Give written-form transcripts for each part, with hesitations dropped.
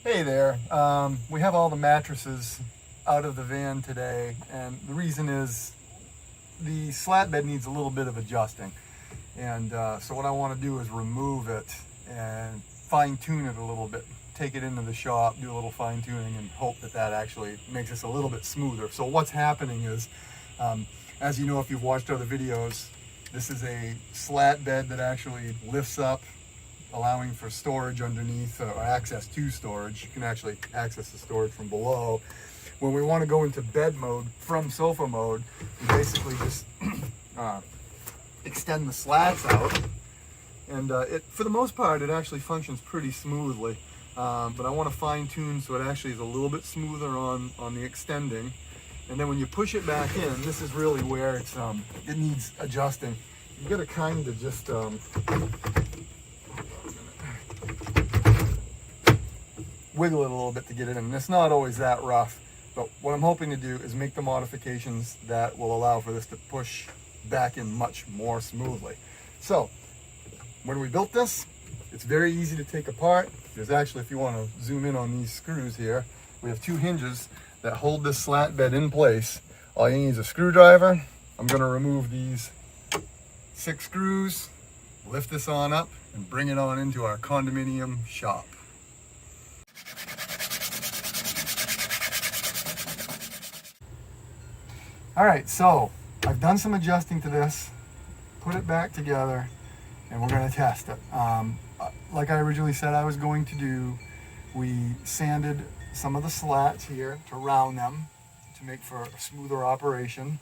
Hey there. We have all the mattresses out of the van today, and the reason is the slat bed needs a little bit of adjusting. And so what I want to do is remove it and fine tune it a little bit. Take it into the shop, do a little fine tuning, and hope that that actually makes this a little bit smoother. So what's happening is, as you know if you've watched other videos, this is a slat bed that actually lifts up, allowing for storage underneath or access to storage. You can actually access the storage from below. When we want to go into bed mode from sofa mode, we basically just extend the slats out, and for the most part it actually functions pretty smoothly, but I want to fine tune so it actually is a little bit smoother on the extending. And then when you push it back in, this is really where it needs adjusting. You gotta kind of just wiggle it a little bit to get it in. It's not always that rough, but what I'm hoping to do is make the modifications that will allow for this to push back in much more smoothly. So when we built this, it's very easy to take apart. There's actually, if you want to zoom in on these screws here, we have two hinges that hold this slat bed in place. All you need is a screwdriver. I'm going to remove these 6 screws, lift this on up, and bring it on into our condominium shop. All right, so I've done some adjusting to this, put it back together, and we're going to test it. Like I originally said I was going to do, we sanded some of the slats here to round them to make for a smoother operation.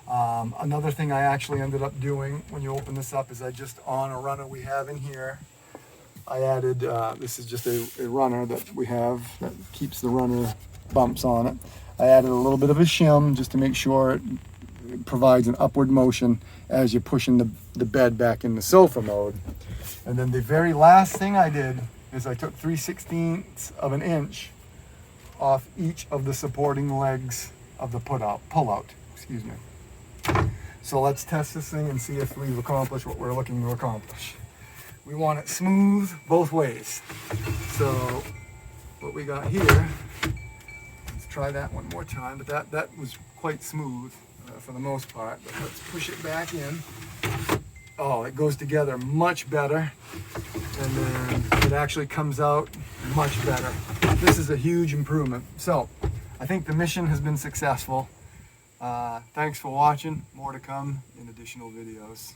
Another thing I actually ended up doing when you open this up is I just, on a runner we have in here, I added, this is just a runner that we have that keeps the runner bumps on it. I added a little bit of a shim just to make sure it provides an upward motion as you're pushing the bed back into sofa mode. And then the very last thing I did is I took 3/16 of an inch off each of the supporting legs of the pull-out, excuse me. So let's test this thing and see if we've accomplished what we're looking to accomplish. We want it smooth both ways. So what we got here, let's try that one more time, but that was quite smooth for the most part. But let's push it back in. Oh, it goes together much better, and then it actually comes out much better. This is a huge improvement. So I think the mission has been successful. Thanks for watching. More to come in additional videos.